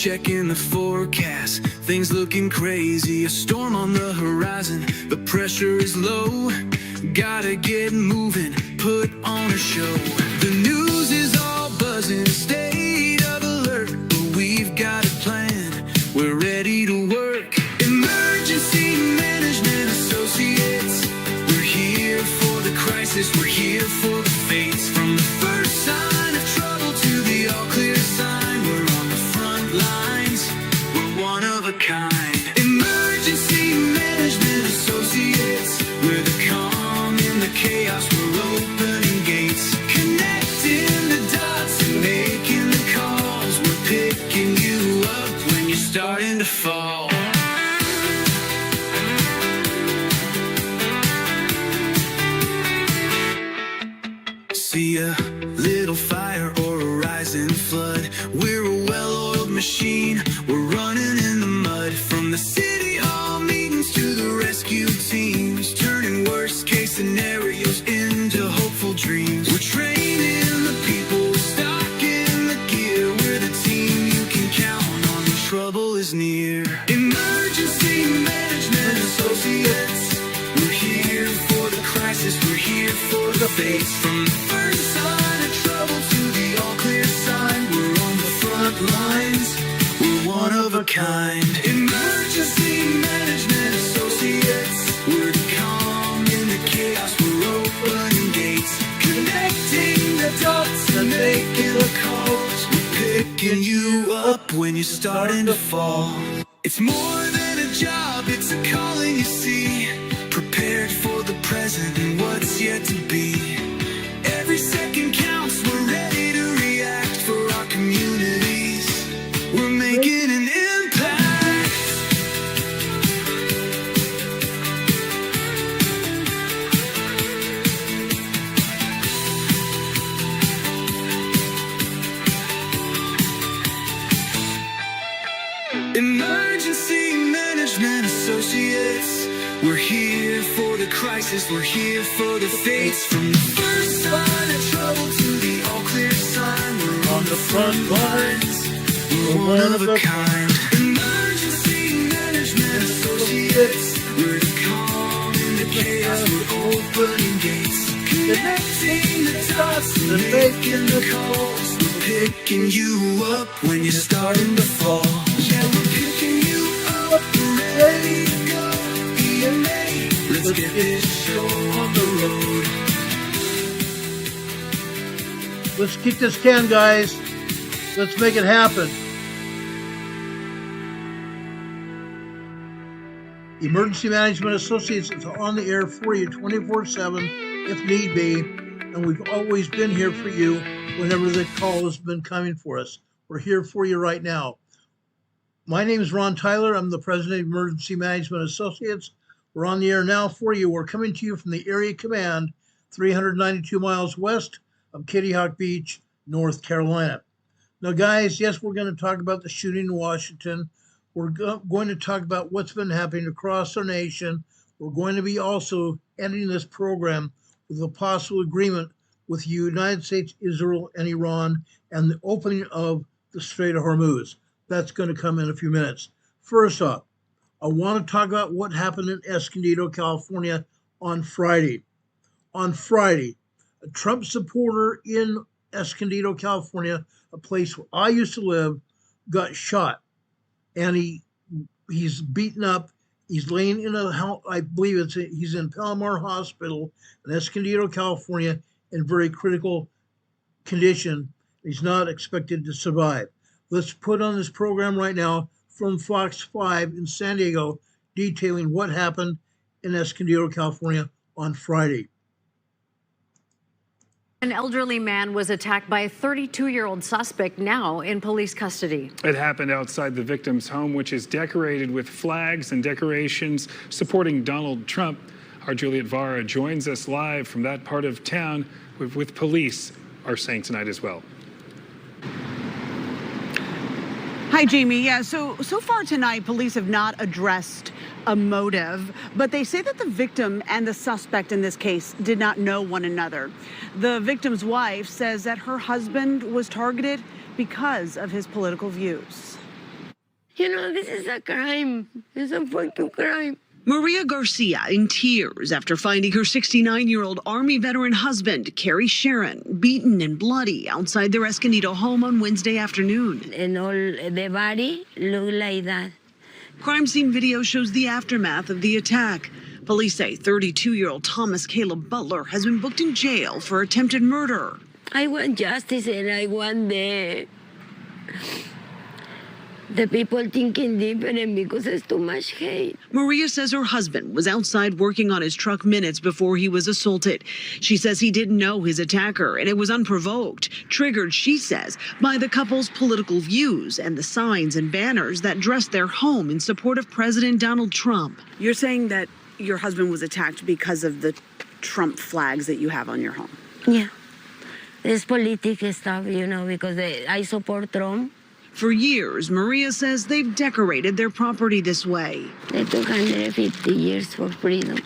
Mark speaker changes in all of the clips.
Speaker 1: checking the forecast, things looking crazy, a storm on the horizon, the pressure is low, gotta get moving, put on a show. The news is all buzzing, state of alert, but we've got a plan, we're ready to work. Emergency Management Associates, we're here for the crisis, we're here for the fates. From the first sign of trouble to the all clear sign, we're on the front lines, we're one of a kind. Emergency Management Associates, we're the calm in the chaos, we're opening gates, connecting the dots and making the calls, we're picking you up when you're starting to fall. See a little fire or a rising flood, we're a well-oiled machine, we're running in the mud. From the city hall meetings to the rescue teams, turning worst case scenarios into hopeful dreams. We're training the people, stocking the gear, we're the team you can count on when trouble is near. Emergency Management Associates, we're here for the crisis, we're here for the fates. From the first sign of trouble to the all clear sign, we're on the front lines, we're one of a kind. Emergency Management Associates, we're the calm in the chaos, we're opening gates, connecting the dots and making the calls, we're picking you up when you're starting to fall. It's more than a job, it's a calling, you see, prepared for the present and what's yet to be. Every second counts, we're ready to react for our communities, we're making an impact. Emergency Management Associates, we're here for the crisis, we're here for the fates. From the first sign of trouble to the all clear sign, we're on the front lines, we're one of a kind. Emergency Management Associates, we're the calm in the chaos, we're opening gates, connecting the dots and making the calls, we're picking you up when you're starting to fall. Yeah, we're picking you up, we're ready to go. EMA, let's get this show on the road.
Speaker 2: Let's kick this can, guys. Let's make it happen. Emergency Management Associates is on the air for you 24/7 if need be, and we've always been here for you whenever the call has been coming for us. We're here for you right now. My name is Ron Tyler. I'm the president of Emergency Management Associates. We're on the air now for you. We're coming to you from the Area Command, 392 miles west of Kitty Hawk Beach, North Carolina. Now, guys, yes, we're going to talk about the shooting in Washington. We're going to talk about what's been happening across our nation. We're going to be also ending this program with a possible agreement with the United States, Israel, and Iran, and the opening of the Strait of Hormuz. That's going to come in a few minutes. First off, I want to talk about what happened in Escondido, California on Friday. On Friday, a Trump supporter in Escondido, California, a place where I used to live, got shot. And he's beaten up. He's laying in a house, I believe he's in Palomar Hospital in Escondido, California, in very critical condition. He's not expected to survive. Let's put on this program right now from Fox 5 in San Diego, detailing what happened in Escondido, California on Friday.
Speaker 3: An elderly man was attacked by a 32-year-old suspect now in police custody.
Speaker 4: It happened outside the victim's home, which is decorated with flags and decorations supporting Donald Trump. Our Juliet Vara joins us live from that part of town with police are saying tonight as well.
Speaker 5: Hi, Jamie. Yeah, so far tonight, police have not addressed a motive, but they say that the victim and the suspect in this case did not know one another. The victim's wife says that her husband was targeted because of his political views.
Speaker 6: You know, this is a crime. It's a fucking crime.
Speaker 5: Maria Garcia in tears after finding her 69-year-old Army veteran husband, Kerry Sharon, beaten and bloody outside their Escondido home on Wednesday afternoon.
Speaker 6: And all the body look like that.
Speaker 5: Crime scene video shows the aftermath of the attack. Police say 32-year-old Thomas Caleb Butler has been booked in jail for attempted murder.
Speaker 6: I want justice and I want the people thinking different because there's too much hate.
Speaker 5: Maria says her husband was outside working on his truck minutes before he was assaulted. She says he didn't know his attacker and it was unprovoked, triggered, she says, by the couple's political views and the signs and banners that dressed their home in support of President Donald Trump. You're saying that your husband was attacked because of the Trump flags that you have on your home?
Speaker 6: Yeah. It's political stuff, you know, because I support Trump.
Speaker 5: For years, Maria says they've decorated their property this way.
Speaker 6: They took 150 years for freedom.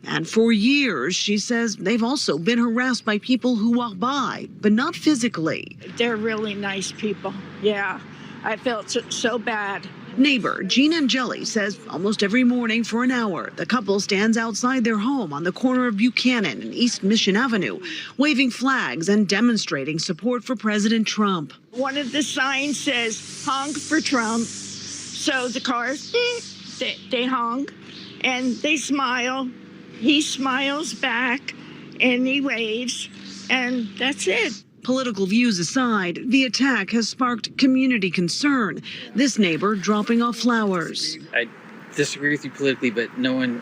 Speaker 5: And for years, she says they've also been harassed by people who walk by, but not physically.
Speaker 7: They're really nice people. Yeah, I felt so bad.
Speaker 5: Neighbor Jean Angeli says almost every morning for an hour, the couple stands outside their home on the corner of Buchanan and East Mission Avenue, waving flags and demonstrating support for President Trump.
Speaker 7: One of the signs says, honk for Trump. So the cars, they honk and they smile. He smiles back and he waves, and that's it.
Speaker 5: Political views aside, the attack has sparked community concern. This neighbor dropping off flowers.
Speaker 8: I disagree with you politically, but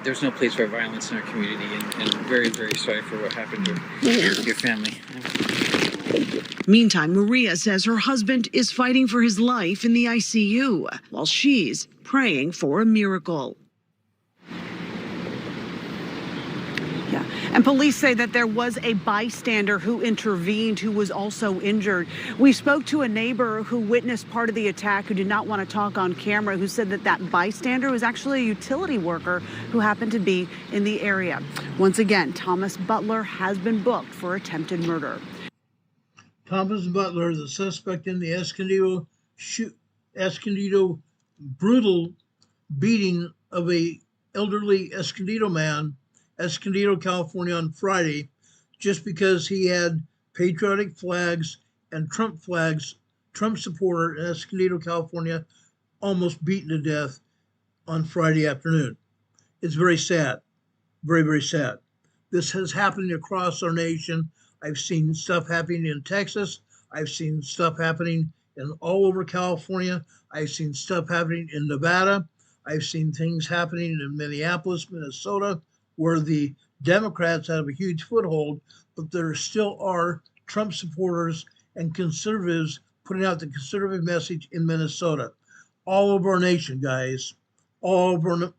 Speaker 8: there's no place for violence in our community, and very, very sorry for what happened to your family.
Speaker 5: Meantime, Maria says her husband is fighting for his life in the ICU, while she's praying for a miracle. Yeah. And police say that there was a bystander who intervened who was also injured. We spoke to a neighbor who witnessed part of the attack who did not want to talk on camera, who said that that bystander was actually a utility worker who happened to be in the area. Once again, Thomas Butler has been booked for attempted murder.
Speaker 2: Thomas Butler, the suspect in the Escondido brutal beating of a elderly Escondido man, Escondido, California, on Friday, just because he had patriotic flags and Trump flags, Trump supporter in Escondido, California, almost beaten to death on Friday afternoon. It's very sad, very, very sad. This has happened across our nation. I've seen stuff happening in Texas. I've seen stuff happening in all over California. I've seen stuff happening in Nevada. I've seen things happening in Minneapolis, Minnesota, where the Democrats have a huge foothold, but there still are Trump supporters and conservatives putting out the conservative message in Minnesota. All over our nation, guys, all over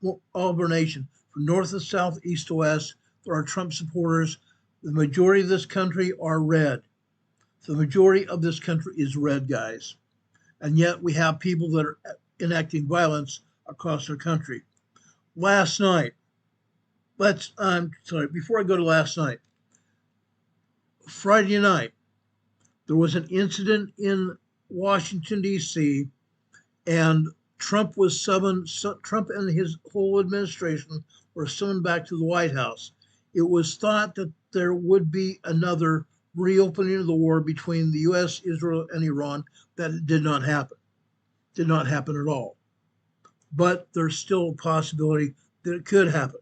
Speaker 2: our nation, from north to south, east to west, there are Trump supporters. The majority of this country are red. The majority of this country is red, guys. And yet we have people that are enacting violence across our country. Last night, before I go to last night, Friday night, there was an incident in Washington, D.C., and Trump and his whole administration were summoned back to the White House. It was thought that there would be another reopening of the war between the U.S., Israel, and Iran. That did not happen. Did not happen at all. But there's still a possibility that it could happen.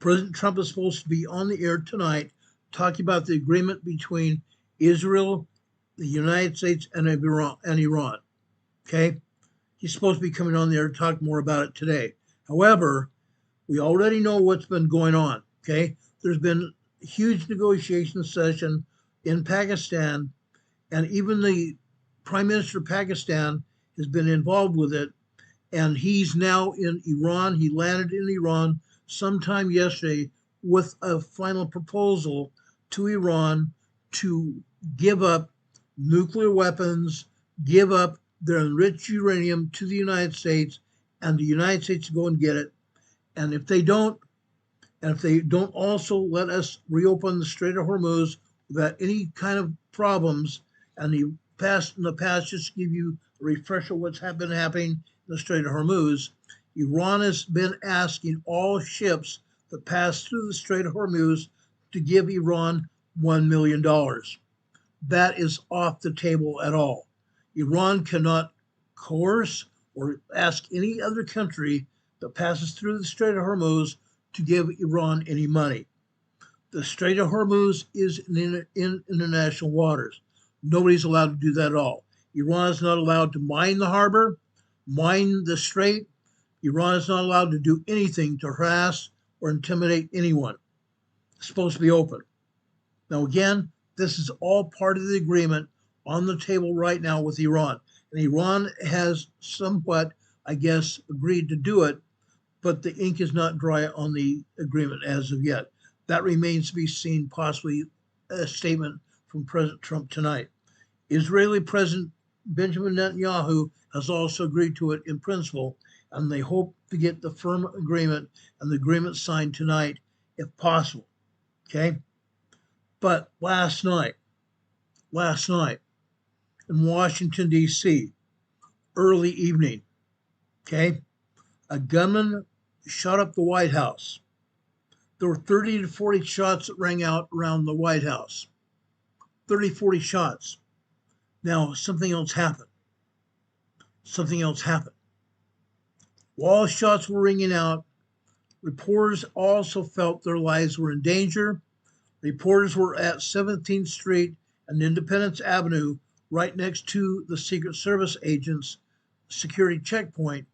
Speaker 2: President Trump is supposed to be on the air tonight talking about the agreement between Israel, the United States, and Iran. Okay? He's supposed to be coming on the air to talk more about it today. However, we already know what's been going on. Okay? There's been a huge negotiation session in Pakistan, and even the Prime Minister of Pakistan has been involved with it, and he's now in Iran. He landed in Iran sometime yesterday with a final proposal to Iran to give up nuclear weapons, give up their enriched uranium to the United States, and the United States to go and get it. And if they don't also let us reopen the Strait of Hormuz without any kind of problems, and in the past, just to give you a refresher what's been happening the Strait of Hormuz, Iran has been asking all ships that pass through the Strait of Hormuz to give Iran $1 million. That is off the table at all. Iran cannot coerce or ask any other country that passes through the Strait of Hormuz to give Iran any money. The Strait of Hormuz is in international waters. Nobody's allowed to do that at all. Iran is not allowed to mine the harbor, mine the strait. Iran is not allowed to do anything to harass or intimidate anyone. It's supposed to be open. Now, again, this is all part of the agreement on the table right now with Iran. And Iran has somewhat, I guess, agreed to do it, but the ink is not dry on the agreement as of yet. That remains to be seen, possibly a statement from President Trump tonight. Israeli President Benjamin Netanyahu has also agreed to it in principle, and they hope to get the firm agreement and the agreement signed tonight, if possible. Okay? But last night, in Washington, D.C., early evening, okay, a gunman shot up the White House. There were 30 to 40 shots that rang out around the White House. 30, 40 shots. Now, something else happened. While shots were ringing out, reporters also felt their lives were in danger. Reporters were at 17th Street and Independence Avenue, right next to the Secret Service agents' security checkpoint,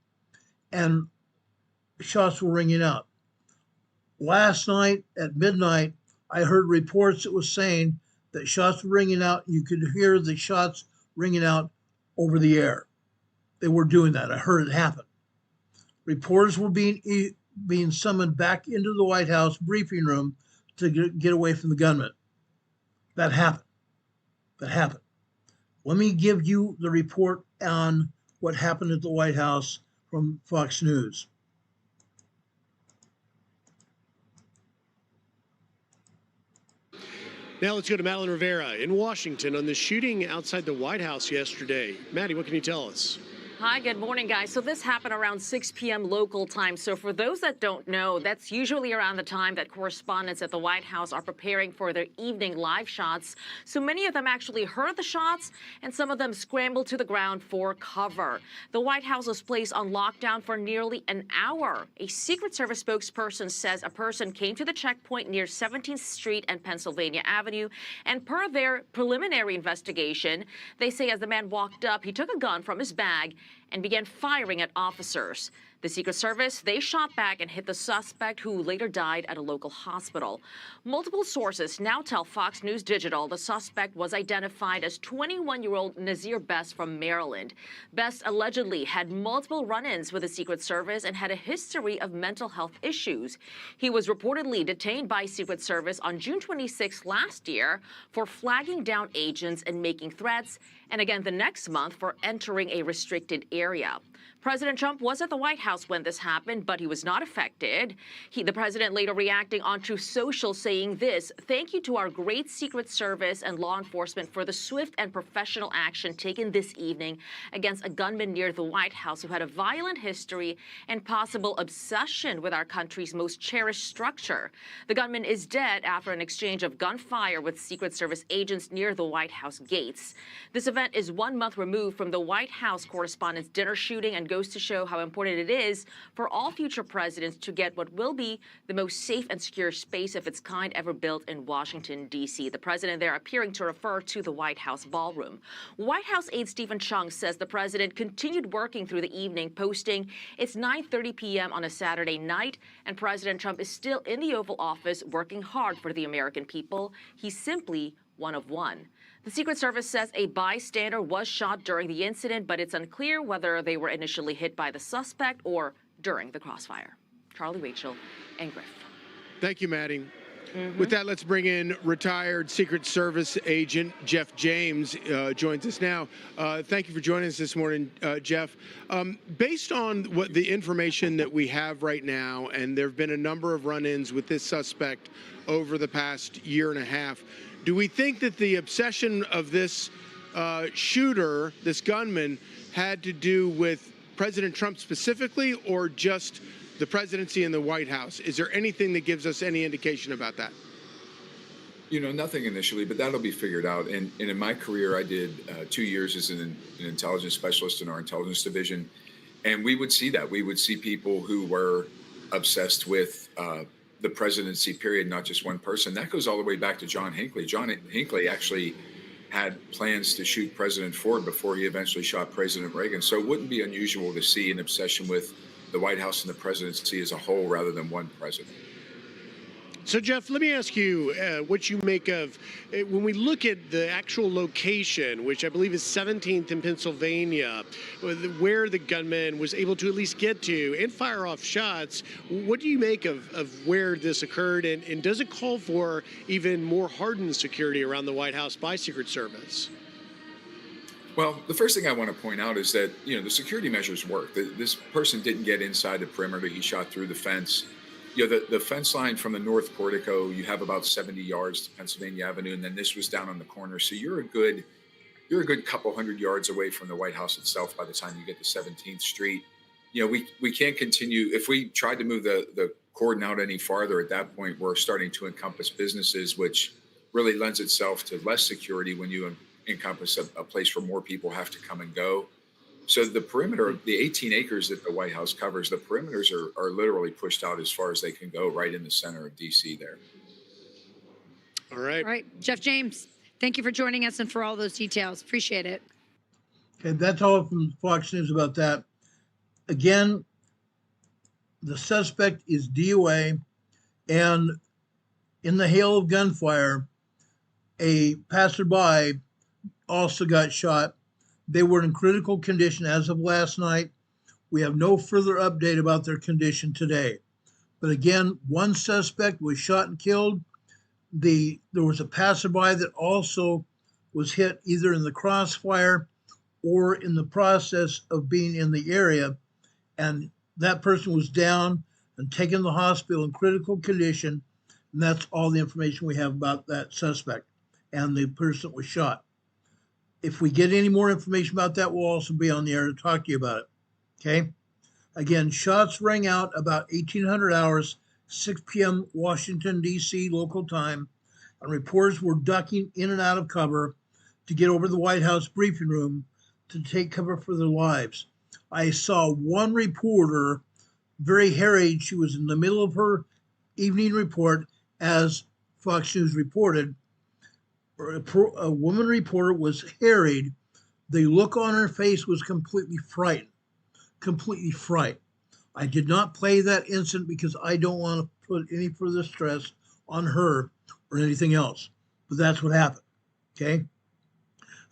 Speaker 2: and shots were ringing out. Last night at midnight, I heard reports that was saying that shots were ringing out. You could hear the shots ringing out over the air. They were doing that. I heard it happen. Reporters were being summoned back into the White House briefing room to get away from the gunman. That happened. Let me give you the report on what happened at the White House from Fox News.
Speaker 9: Now let's go to Madeline Rivera in Washington on the shooting outside the White House yesterday. Maddie, what can you tell us?
Speaker 10: Hi, good morning, guys. So this happened around 6 p.m. local time. So for those that don't know, that's usually around the time that correspondents at the White House are preparing for their evening live shots. So many of them actually heard the shots, and some of them scrambled to the ground for cover. The White House was placed on lockdown for nearly an hour. A Secret Service spokesperson says a person came to the checkpoint near 17th Street and Pennsylvania Avenue, and per their preliminary investigation, they say as the man walked up, he took a gun from his bag and began firing at officers. The Secret Service, they shot back and hit the suspect, who later died at a local hospital. Multiple sources now tell Fox News Digital the suspect was identified as 21-year-old Nazir Best from Maryland. Best allegedly had multiple run-ins with the Secret Service and had a history of mental health issues. He was reportedly detained by Secret Service on June 26 last year for flagging down agents and making threats, and again the next month for entering a restricted area. President Trump was at the White House when this happened, but he was not affected. The president later reacting onto social, saying this: "Thank you to our great Secret Service and law enforcement for the swift and professional action taken this evening against a gunman near the White House who had a violent history and possible obsession with our country's most cherished structure. The gunman is dead after an exchange of gunfire with Secret Service agents near the White House gates." This event is 1 month removed from the White House Correspondents' Dinner shooting and goes to show how important it is for all future presidents to get what will be the most safe and secure space of its kind ever built in Washington, D.C. The president there appearing to refer to the White House ballroom. White House aide Stephen Chung says the president continued working through the evening, posting, "It's 9:30 p.m. on a Saturday night, and President Trump is still in the Oval Office working hard for the American people. He's simply one of one." The Secret Service says a bystander was shot during the incident, but it's unclear whether they were initially hit by the suspect or during the crossfire. Charlie, Rachel, and Griff.
Speaker 9: Thank you, Maddie. With that, let's bring in retired Secret Service agent Jeff James, joins us now. Thank you for joining us this morning, Jeff. Based on what the information that we have right now, and there have been a number of run-ins with this suspect over the past year and a half, do we think that the obsession of this shooter, this gunman, had to do with President Trump specifically, or just the presidency and the White House? Is there anything that gives us any indication about that?
Speaker 11: Nothing initially, but that'll be figured out. And in my career, I did 2 years as an intelligence specialist in our intelligence division. And we would see that. We would see people who were obsessed with the presidency, period, not just one person. That goes all the way back to John Hinckley. John Hinckley actually had plans to shoot President Ford before he eventually shot President Reagan. So it wouldn't be unusual to see an obsession with the White House and the presidency as a whole rather than one president.
Speaker 9: So, Jeff, let me ask you what you make of when we look at the actual location, which I believe is 17th in Pennsylvania, where the gunman was able to at least get to and fire off shots. What do you make of where this occurred, and does it call for even more hardened security around the White House by Secret Service?
Speaker 11: Well, the first thing I want to point out is that, the security measures work. This person didn't get inside the perimeter. He shot through the fence. The fence line from the north portico, you have about 70 yards to Pennsylvania Avenue, and then this was down on the corner. So you're a good couple hundred yards away from the White House itself by the time you get to 17th Street. We can't continue. If we tried to move the cordon out any farther at that point, we're starting to encompass businesses, which really lends itself to less security when you encompass a place where more people have to come and go. So the perimeter, the 18 acres that the White House covers, the perimeters are literally pushed out as far as they can go, right in the center of D.C. there.
Speaker 9: All right.
Speaker 12: All right. Jeff James, thank you for joining us and for all those details. Appreciate it.
Speaker 2: Okay, that's all from Fox News about that. Again, the suspect is DOA, and in the hail of gunfire, a passerby also got shot. They were in critical condition as of last night. We have no further update about their condition today. But again, one suspect was shot and killed. There was a passerby that also was hit either in the crossfire or in the process of being in the area. And that person was down and taken to the hospital in critical condition. And that's all the information we have about that suspect and the person that was shot. If we get any more information about that, we'll also be on the air to talk to you about it. Okay? Again, shots rang out about 1800 hours, 6 p.m. Washington, D.C. local time, and reporters were ducking in and out of cover to get over the White House briefing room to take cover for their lives. I saw one reporter, very harried. She was in the middle of her evening report, as Fox News reported. A woman reporter was harried. The look on her face was completely frightened. I did not play that incident because I don't want to put any further stress on her or anything else. But that's what happened. Okay?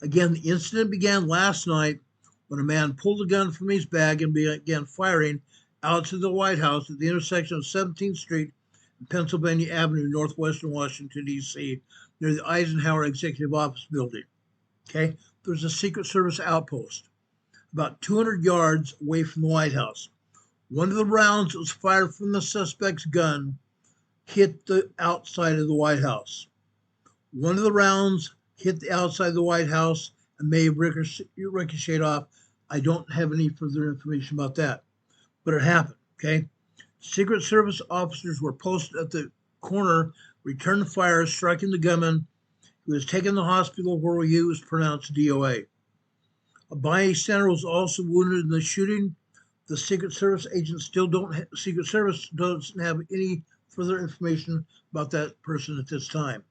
Speaker 2: Again, the incident began last night when a man pulled a gun from his bag and began firing out to the White House at the intersection of 17th Street and Pennsylvania Avenue, northwestern Washington, D.C., near the Eisenhower Executive Office Building. Okay? There's a Secret Service outpost about 200 yards away from the White House. One of the rounds that was fired from the suspect's gun hit the outside of the White House. One of the rounds hit the outside of the White House and may have ricocheted off. I don't have any further information about that, but it happened. Okay? Secret Service officers were posted at the corner, returned fire, striking the gunman. He was taken to the hospital where he was pronounced DOA. A bystander was also wounded in the shooting. The Secret Service agents Secret Service doesn't have any further information about that person at this time.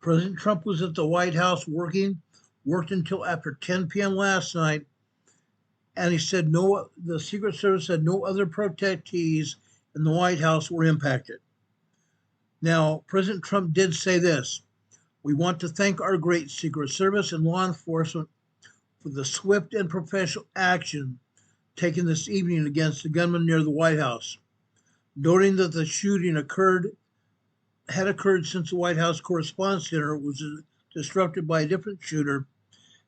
Speaker 2: President Trump was at the White House worked until after 10 p.m. last night, and he said the Secret Service said no other protectees in the White House were impacted. Now, President Trump did say this: "We want to thank our great Secret Service and law enforcement for the swift and professional action taken this evening against the gunman near the White House," noting that the shooting had occurred since the White House Correspondents' Center was disrupted by a different shooter,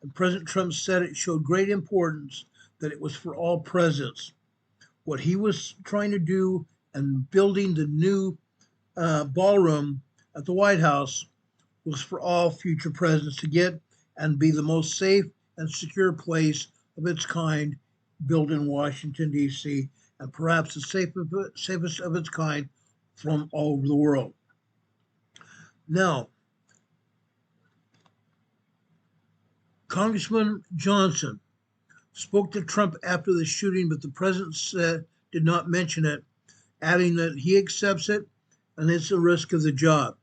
Speaker 2: and President Trump said it showed great importance that it was for all presidents. What he was trying to do and building the new ballroom at the White House was for all future presidents to get and be the most safe and secure place of its kind built in Washington, D.C., and perhaps the safest of its kind from all over the world. Now, Congressman Johnson spoke to Trump after the shooting, but the president did not mention it, adding that he accepts it and it's a risk of the job.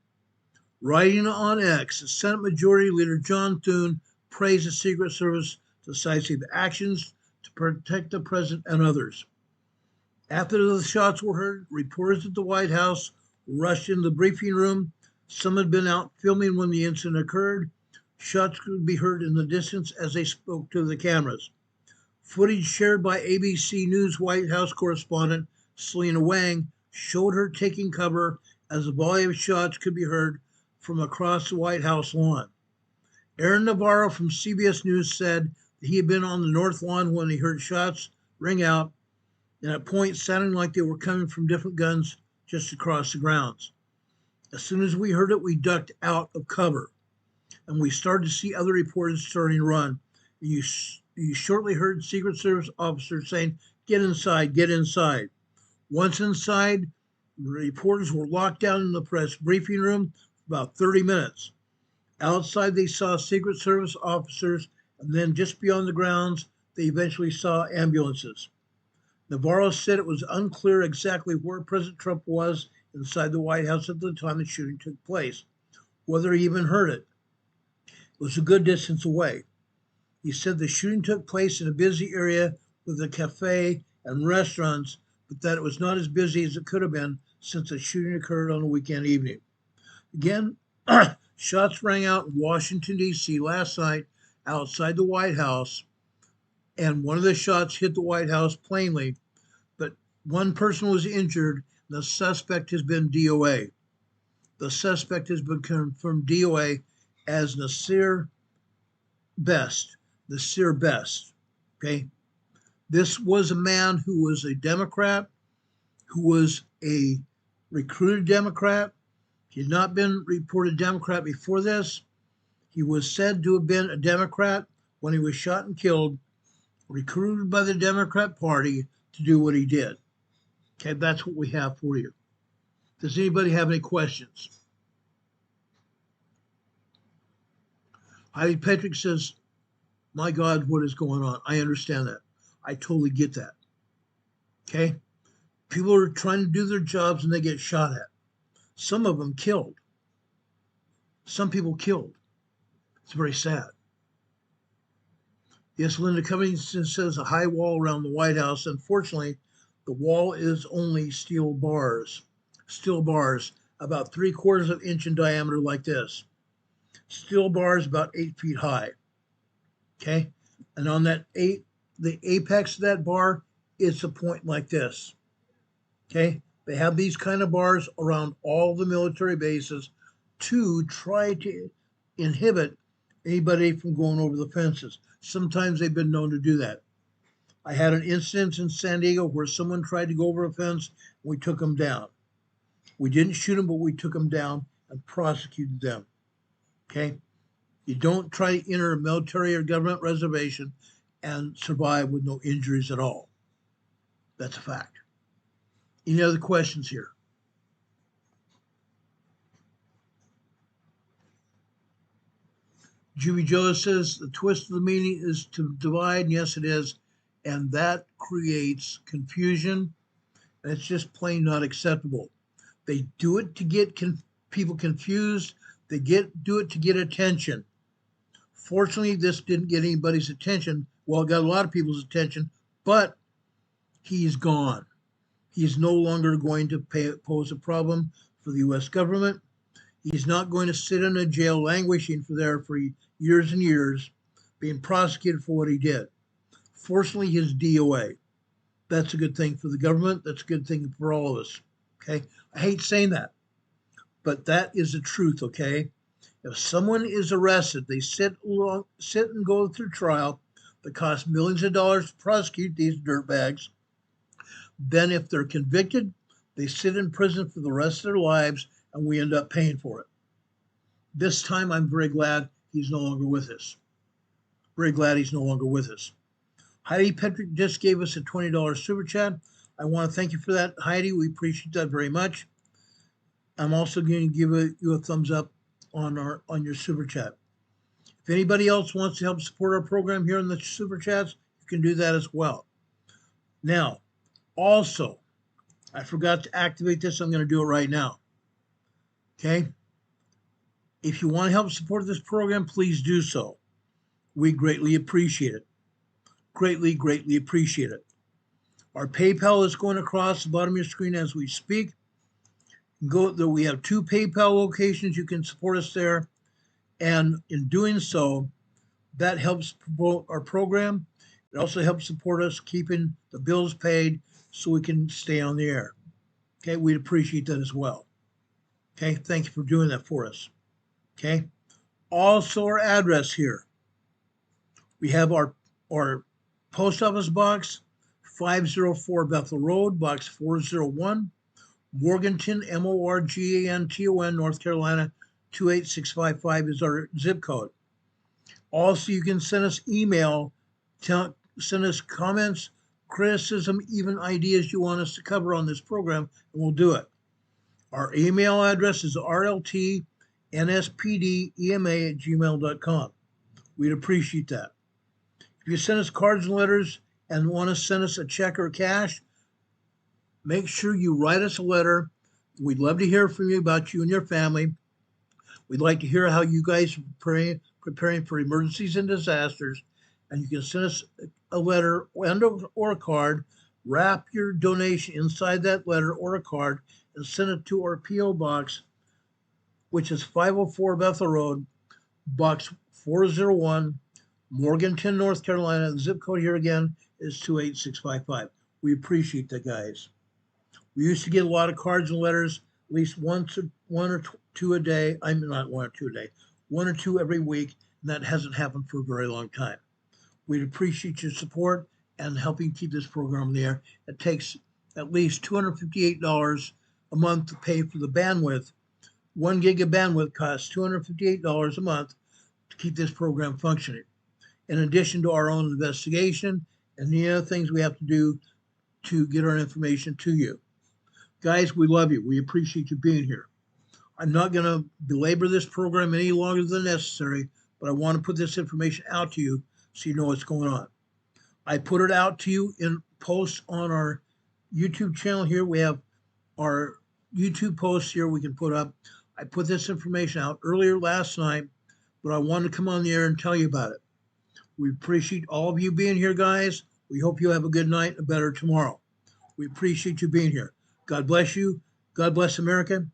Speaker 2: Writing on X, the Senate Majority Leader John Thune praised the Secret Service decisive actions to protect the president and others. After the shots were heard, reporters at the White House rushed into the briefing room. Some had been out filming when the incident occurred. Shots could be heard in the distance as they spoke to the cameras. Footage shared by ABC News White House correspondent Selena Wang showed her taking cover as a volley of shots could be heard from across the White House lawn. Aaron Navarro from CBS News said that he had been on the north lawn when he heard shots ring out, and at points sounding like they were coming from different guns just across the grounds. As soon as we heard it, we ducked out of cover, and we started to see other reporters starting to run. You shortly heard Secret Service officers saying, "Get inside, get inside." Once inside, reporters were locked down in the press briefing room for about 30 minutes. Outside, they saw Secret Service officers, and then just beyond the grounds, they eventually saw ambulances. Navarro said it was unclear exactly where President Trump was inside the White House at the time the shooting took place, whether he even heard it. It was a good distance away. He said the shooting took place in a busy area with a cafe and restaurants, but that it was not as busy as it could have been since the shooting occurred on a weekend evening. Again, shots rang out in Washington, D.C. last night outside the White House, and one of the shots hit the White House plainly, but one person was injured. The suspect has been DOA. The suspect has been confirmed DOA as Nasir Best. Nasir Best, okay? This was a man who was a Democrat, who was a recruited Democrat. He had not been reported Democrat before this. He was said to have been a Democrat when he was shot and killed, recruited by the Democrat Party to do what he did. Okay, that's what we have for you. Does anybody have any questions? Heidi Patrick says, "My God, what is going on?" I understand that. I totally get that. Okay? People are trying to do their jobs and they get shot at. Some of them killed. Some people killed. It's very sad. Yes, Linda Covington says a high wall around the White House. Unfortunately, the wall is only steel bars, about 3/4 of an inch in diameter like this. Steel bars about 8 feet high. Okay? And on that the apex of that bar, it's a point like this. Okay? They have these kind of bars around all the military bases to try to inhibit anybody from going over the fences. Sometimes they've been known to do that. I had an incident in San Diego where someone tried to go over a fence and we took them down. We didn't shoot them, but we took them down and prosecuted them. Okay? You don't try to enter a military or government reservation and survive with no injuries at all. That's a fact. Any other questions here? Jimmy Joe says the twist of the meaning is to divide. Yes, it is. And that creates confusion. And it's just plain not acceptable. They do it to get people confused. They do it to get attention. Fortunately, this didn't get anybody's attention. Well, it got a lot of people's attention, but he's gone. He's no longer going to pose a problem for the U.S. government. He's not going to sit in a jail languishing for years and years, being prosecuted for what he did. Fortunately, his DOA. That's a good thing for the government. That's a good thing for all of us. Okay? I hate saying that, but that is the truth, okay? If someone is arrested, they sit and go through trial that costs millions of dollars to prosecute these dirtbags. Then if they're convicted, they sit in prison for the rest of their lives and we end up paying for it. This time, I'm very glad he's no longer with us. Very glad he's no longer with us. Heidi Petrick just gave us a $20 super chat. I want to thank you for that, Heidi. We appreciate that very much. I'm also going to give you a thumbs up on your super chat. If anybody else wants to help support our program here in the super chats, you can do that as well. Now, also, I forgot to activate this. I'm going to do it right now. Okay? If you want to help support this program, please do so. We greatly appreciate it. Greatly, greatly appreciate it. Our PayPal is going across the bottom of your screen as we speak. Go there. We have 2 PayPal locations. You can support us there. And in doing so, that helps promote our program. It also helps support us keeping the bills paid so we can stay on the air. Okay, we'd appreciate that as well. Okay, thank you for doing that for us. Okay, also our address here. We have our post office box, 504 Bethel Road, box 401, Morganton, Morganton, North Carolina, 28655 is our zip code. Also, you can send us email, send us comments, criticism, even ideas you want us to cover on this program, and we'll do it. Our email address is rltnspdema@gmail.com. We'd appreciate that. If you send us cards and letters and want to send us a check or cash, make sure you write us a letter. We'd love to hear from you about you and your family. We'd like to hear how you guys are preparing for emergencies and disasters. And you can send us a letter or a card, wrap your donation inside that letter or a card, and send it to our P.O. Box, which is 504 Bethel Road, box 401, Morganton, North Carolina. The zip code here again is 28655. We appreciate that, guys. We used to get a lot of cards and letters, at least one or two a day. I mean, not 1 or 2 a day, 1 or 2 every week, and that hasn't happened for a very long time. We'd appreciate your support and helping keep this program on the air. It takes at least $258 a month to pay for the bandwidth. 1 gig of bandwidth costs $258 a month to keep this program functioning, in addition to our own investigation and the other things we have to do to get our information to you. Guys, we love you. We appreciate you being here. I'm not going to belabor this program any longer than necessary, but I want to put this information out to you so you know what's going on. I put it out to you in posts on our YouTube channel here. We have our YouTube posts here we can put up. I put this information out earlier last night, but I wanted to come on the air and tell you about it. We appreciate all of you being here, guys. We hope you have a good night and a better tomorrow. We appreciate you being here. God bless you. God bless America.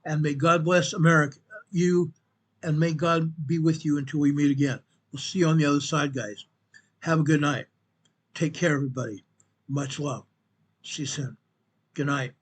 Speaker 2: And may God bless America, you, and may God be with you until we meet again. We'll see you on the other side, guys. Have a good night. Take care, everybody. Much love. See you soon. Good night.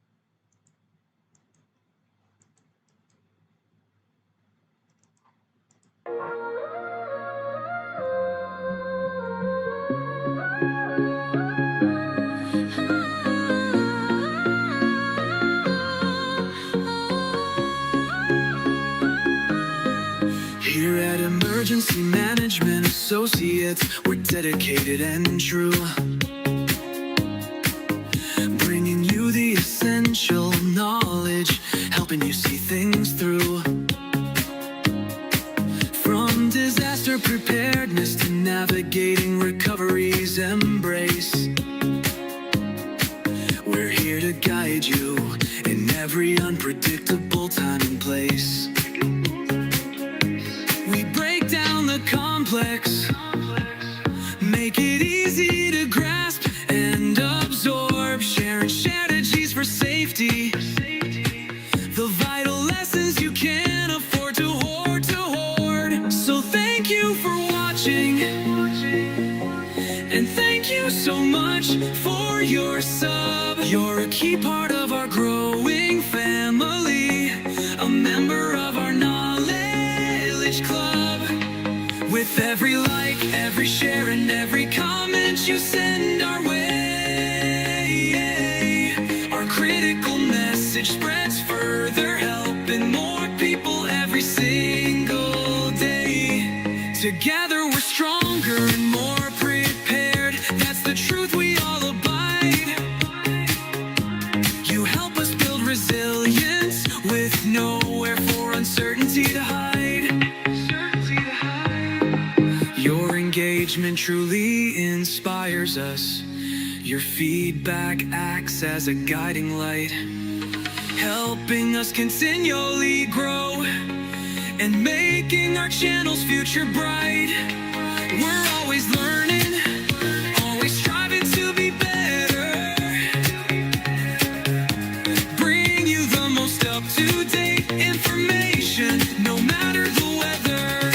Speaker 1: Here at Emergency Management Associates, we're dedicated and true, bringing you the essential knowledge, helping you see things through. From disaster preparedness to navigating recovery's embrace, we're here to guide you in every unpredictable time and place. Complex, make it easy to grasp and absorb, sharing strategies for safety, the vital lessons you can't afford to hoard, So thank you for watching, and thank you so much for your sub. You're a key part of our growing family, a member of our knowledge club. With every like, every share, and every comment you send our way, our critical message spreads further, helping more people every single day. Together we're stronger and more prepared. That's the certainty to hide. Your engagement truly inspires us. Your feedback acts as a guiding light, helping us continually grow and making our channel's future bright. We're always learning, always striving to be better. Bring you the most up-to-date information, no matter the weather.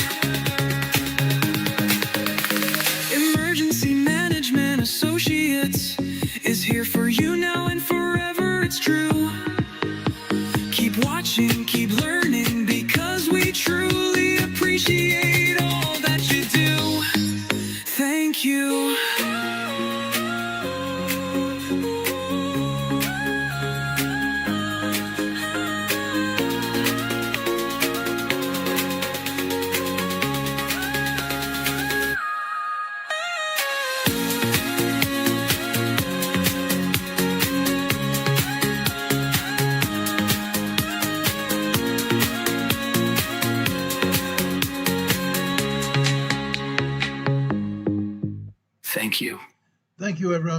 Speaker 1: Emergency Management Associates is here for you now and forever, it's true. Keep watching, keep learning, because we truly appreciate all that you do. Thank you. Thank you.
Speaker 2: Thank you, everyone.